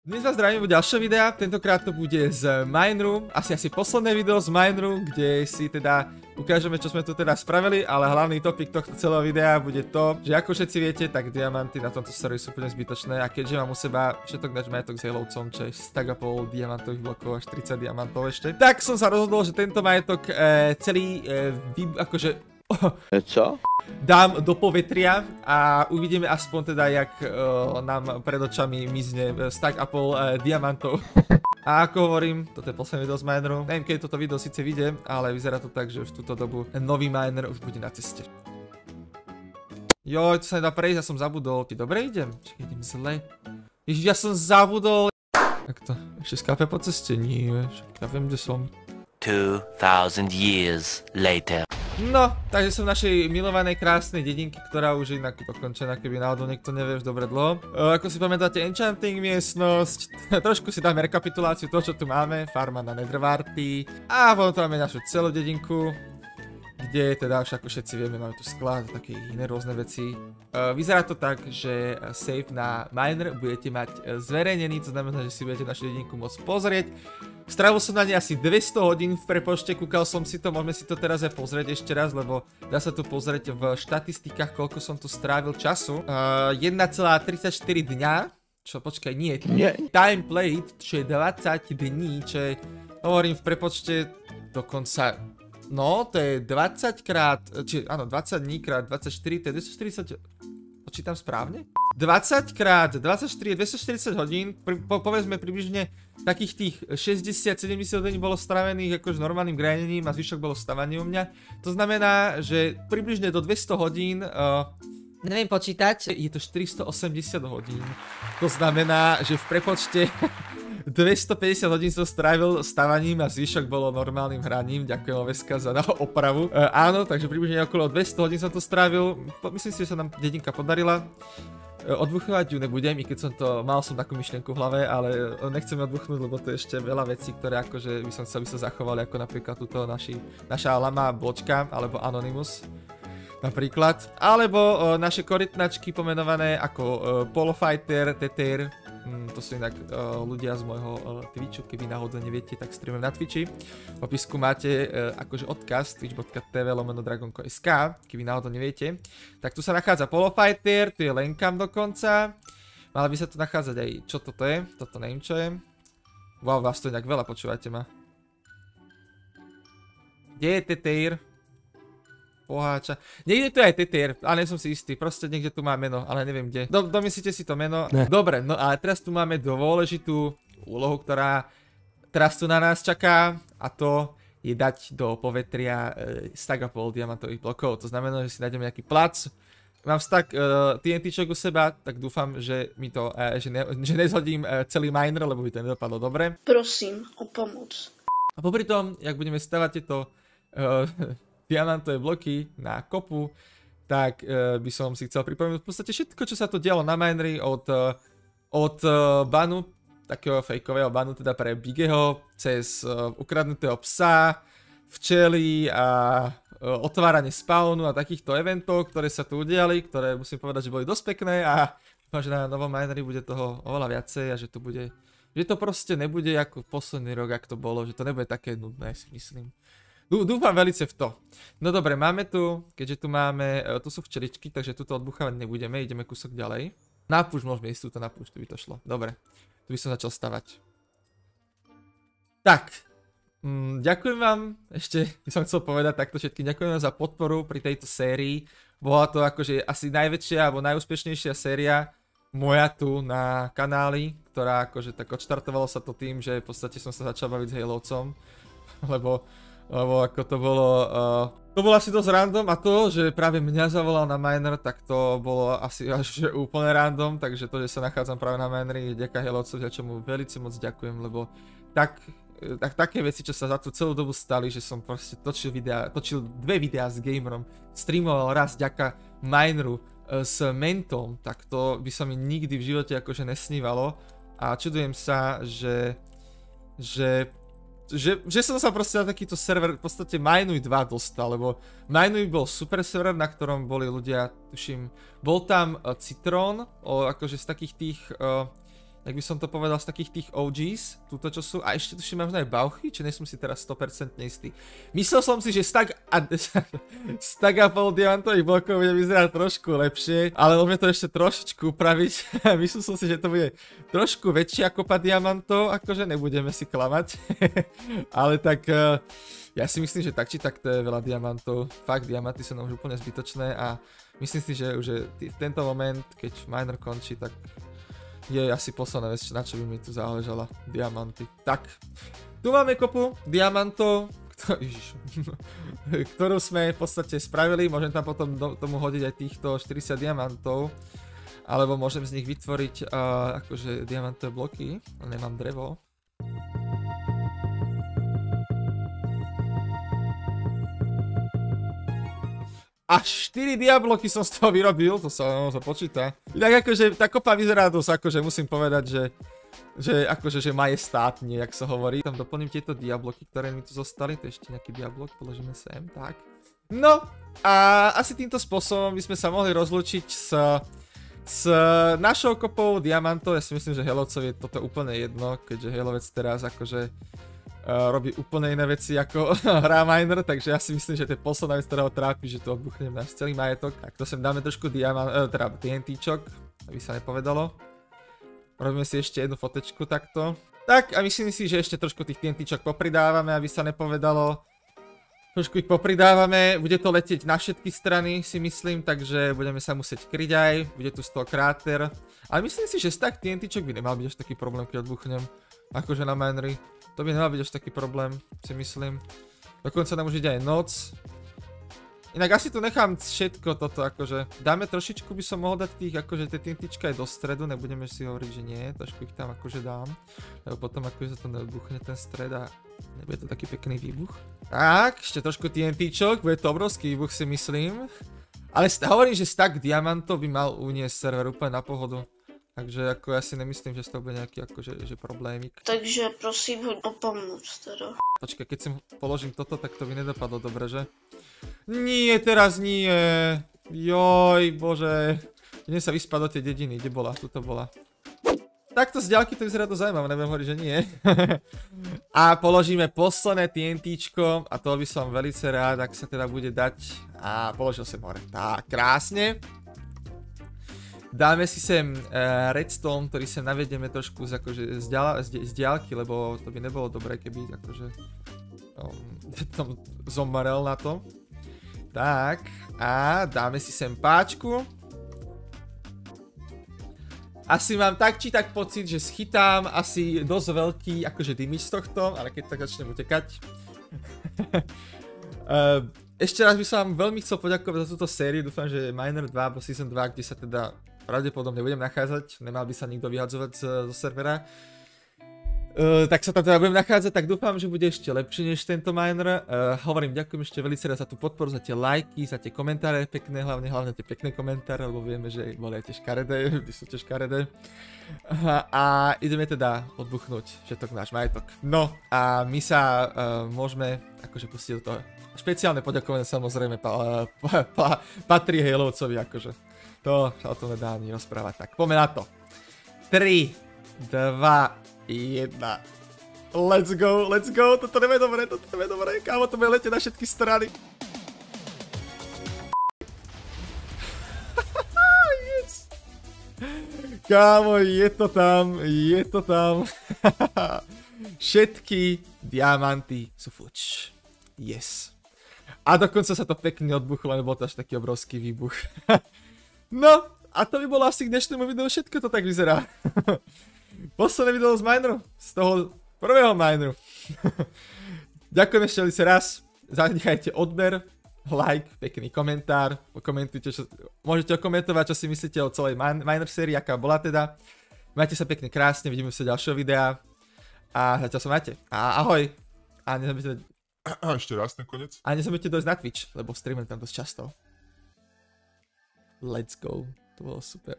Dnes vás zdravím u ďalšieho videa, tentokrát to bude z Mineru, asi posledné video z Mineru, kde si teda ukážeme, čo sme tu teda spravili, ale hlavný topik tohto celého videa bude to, že ako všetci viete, tak diamanty na tomto serveri sú úplne zbytočné a keďže mám u seba všetok náš majetok s Hailovcom, čo je 100,5 diamantových blokov až 30 diamantov ešte, tak som sa rozhodol, že tento majetok celý akože čo? dám do povetria a uvidíme aspoň teda, jak nám pred očami mizne 100,5 diamantov. A ako hovorím, toto je posledné video z Mineru. Neviem, keď toto video síce vyjde, ale vyzerá to tak, že v túto dobu nový Miner už bude na ceste. Joj, to sa nedá prejsť, ja som zabudol. Ty dobre idem? Čiže idem zle. Ježiš, ja som zabudol. Tak to, ešte skápe po ceste? Nie, však ja viem, kde som. 2000 years later. No, takže som v našej milovanej krásnej dedinky, ktorá už je inak dokončená, keby náhodou niekto nevie už dobre dlho. Ako si pamätáte, enchanting miestnosť, trošku si dáme rekapituláciu toho, čo tu máme, farma na Netherwarty a potom tu máme našu celú dedinku, kde teda už ako všetci vieme, máme tu sklad, také iné rôzne veci. Vyzerá to tak, že save na Miner budete mať zverejnený, to znamená, že si budete našu dedinku môcť pozrieť. Strávil som na ne asi 200 hodín v prepočte, kúkal som si to, môžeme si to teraz aj pozrieť ešte raz, lebo dá sa tu pozrieť v štatistikách, koľko som tu strávil času. 1,34 dňa, čo počkaj, nie, time played, čo je 20 dní, čo je, hovorím v prepočte dokonca, no to je 20 krát, či áno, 20 dní krát 24, to je 240, počítam správne? 20 krát 24 je 240 hodín, povedzme približne takých tých 60-70 hodín bolo stravených akož normálnym grindením a zvyšok bolo stávanie u mňa. To znamená, že približne do 200 hodín, neviem počítať, je to 480 hodín. To znamená, že v prepočte 250 hodín som strávil stávaním a zvyšok bolo normálnym hraním. Ďakujem Oveska za opravu. Áno, takže približne okolo 200 hodín som to strávil. Myslím si, že sa nám dedinka podarila. Odbuchovať ju nebudem, i keď som to, mal som takú myšlienku v hlave, ale nechcem ju odbuchnúť, lebo to je ešte veľa vecí, ktoré akože by som chcel, by sa zachovali, ako napríklad túto naša lama Bločka, alebo Anonymous napríklad, alebo naše korytnačky pomenované ako Polofighter, Tether. To sú inak ľudia z môjho Twitchu, keby náhodou neviete, tak streamujem na Twitchi. V popisku máte akože odkaz twitch.tv/dragonko.sk, keby náhodou neviete. Tak tu sa nachádza Polofighter, tu je Lenkam dokonca. Mala by sa tu nachádzať aj, čo toto je? Toto neviem čo je. Wow, vás to inak veľa, počúvajte ma. Kde je Tether? Poháča. Niekde tu je aj Tether, ale nie som si istý, proste niekde tu má meno, ale neviem kde. Domyslíte si to meno? Ne. Dobre, no ale teraz tu máme dôležitú úlohu, ktorá teraz tu na nás čaká, a to je dať do povetria 100,5 diamantových blokov. To znamená, že si nájdeme nejaký plac. Mám stack TNTčok u seba, tak dúfam, že mi to, že nezhodím celý miner, lebo by to nedopadlo dobre. Prosím o pomoc. A popri tom, jak budeme stavať tieto diamantové bloky na kopu, tak by som si chcel pripomenúť v podstate všetko, čo sa to dialo na Mineri od banu, takého fejkového banu teda pre Bigeho, cez ukradnutého psa, včely a otváranie spawnu a takýchto eventov, ktoré sa tu udiali, ktoré musím povedať, že boli dosť pekné a dúfam, že na novom Mineri bude toho oveľa viacej a že to bude, že to proste nebude ako posledný rok, ak to bolo, že to nebude také nudné, si myslím. Dúfam velice v to. No dobre, máme tu, keďže tu máme, tu sú včeličky, takže tuto odbuchávať nebudeme, ideme kúsok ďalej. Na púšť môžeme ísť, tuto na púšť, tu by to šlo. Dobre, tu by som začal stavať. Tak, ďakujem vám, ešte by som chcel povedať takto všetkým, ďakujem vám za podporu pri tejto sérii. Bola to akože asi najväčšia alebo najúspešnejšia séria moja tu na kanáli, ktorá akože tak odštartovalo sa to tým, že v podstate som sa začal baviť s Hailovcom, lebo ako to bolo asi dosť random a to, že práve mňa zavolal na Miner, tak to bolo asi až úplne random, takže to, že sa nachádzam práve na Mineri, je ďaká Hailovcovi, za čo mu veľmi moc ďakujem, lebo také veci, čo sa za tú celú dobu stali, že som proste točil 2 videá s gamerom, streamoval raz ďaká Mineru s Mentom, tak to by sa mi nikdy v živote akože nesnívalo a čudujem sa, že som sa proste na takýto server, v podstate Minuj 2 dostal, lebo Minuj bol super server, na ktorom boli ľudia, tuším, bol tam Citrón, akože z takých tých jak by som to povedal, z takých tých OGs, túto čo sú, a ešte tuším možno aj Bauchy, či nie som si teraz 100% istý. Myslel som si, že stack a pol diamantových blokov bude vyzerať trošku lepšie, ale môžeme to ešte trošičku upraviť. Myslel som si, že to bude trošku väčšia kopa diamantov, akože nebudeme si klamať. Ale tak ja si myslím, že tak či tak to je veľa diamantov. Fakt, diamanty sú nám už úplne zbytočné a myslím si, že už v tento moment, keď miner končí, tak je asi posledná vec, na čo by mi tu záležala. Diamanty. Tak, tu máme kopu diamantov, ktorú sme v podstate spravili. Môžem tam potom tomu hodiť aj týchto 40 diamantov. Alebo môžem z nich vytvoriť akože diamantové bloky. Nemám drevo. Až 4 diabloky som z toho vyrobil, to sa počíta. Inak akože tá kopa vyzerá dosť, akože musím povedať, že akože že majestátne, jak sa hovorí. Tam doplním tieto diabloky, ktoré mi tu zostali, to je ešte nejaký diablok, položíme sem, tak. No a asi týmto spôsobom by sme sa mohli rozlúčiť s našou kopou diamantov. Ja si myslím, že Helovcovi je toto úplne jedno, keďže Helovec teraz akože robí úplne iné veci ako hrá miner, takže ja si myslím, že to je posledná vec, ktorá ho trápi, že tu odbuchnem náš celý majetok. Tak to sem dáme trošku teda TNTčok, aby sa nepovedalo. Robíme si ešte jednu fotečku takto. Tak a myslím si, že ešte trošku tých TNTčok popridávame, aby sa nepovedalo. Trošku ich popridávame, bude to letieť na všetky strany, si myslím, takže budeme sa musieť kryť aj, bude tu z toho kráter. Ale myslím si, že stack TNTčok by nemal byť až taký problém, keď odbuchnem, akože na minery. To by nemal byť až taký problém, si myslím. Dokonca nám už ide aj noc. Inak asi tu nechám všetko toto, akože dáme trošičku, by som mohol dať tých, akože tie TNTčka aj do stredu, nebudeme si hovoriť, že nie, trošku ich tam akože dám. Lebo potom akože sa to neodbuchne ten stred a nebude to taký pekný výbuch. Tak, ešte trošku TNTčok, bude to obrovský výbuch, si myslím. Ale hovorím, že stack diamantov by mal uniesť server úplne na pohodu. Takže ako ja si nemyslím, že z toho bude nejaký akože že problémik. Takže prosím ho o pomoc teda. Počkaj, keď si položím toto, tak to by nedopadlo dobre, že? Nie, teraz nie. Joj, bože. Idem sa vyspať do tej dediny, kde bola? Tuto bola. Takto z ďalky to vyzerá to zaujímavé, nebudem hovoriť, že nie. A položíme posledné TNTčko a to by som velice rád, ak sa teda bude dať. A položil som hore. Tak, krásne. Dáme si sem redstone, ktorý sem navedieme trošku z diaľky, lebo to by nebolo dobré, keby akože tam zomrel na to. Tak, a dáme si sem páčku. Asi mám tak či tak pocit, že schytám asi dosť veľký akože damage z tohto, ale keď tak začnem utekať. Ešte raz by som vám veľmi chcel poďakovať za túto sériu, dúfam, že Miner 2 alebo Season 2, kde sa teda pravdepodobne budem nachádzať, nemal by sa nikto vyhadzovať zo servera. Tak sa tam teda budem nachádzať, tak dúfam, že bude ešte lepší než tento miner. Hovorím, ďakujem ešte veľmi za tú podporu, za tie lajky, za tie komentáre pekné, hlavne tie pekné komentáre, lebo vieme, že boli aj tie škaredé, vždy sú tie škaredé. A ideme teda odbuchnúť všetok náš majetok. No a my sa môžeme akože pustiť do toho. Špeciálne poďakovanie samozrejme patrí Helovcovi, akože. To sa o tom nedá ani rozprávať. Tak, poďme na to. 3, 2, 1. Let's go, let's go. Toto nevie dobre, kámo, to bude letieť na všetky strany. Yes. Kámo, je to tam. Všetky diamanty sú fuč. Yes. A dokonca sa to pekne odbuchlo, lebo to až taký obrovský výbuch. No, a to by bolo asi k dnešnému videu všetko, to tak vyzerá. Posledné video z mineru, z toho prvého mineru. Ďakujem ešte raz, zanechajte odber, like, pekný komentár, komentujte, môžete okomentovať, čo si myslíte o celej miner sérii, aká bola teda. Majte sa pekne krásne, vidíme sa ďalšieho videa a zatiaľ sa majte. A ahoj. A nezabudnite... Ešte raz ten konec. A nezabudnite dojsť na Twitch, lebo streamujem tam dosť často. Let's go, to bolo super.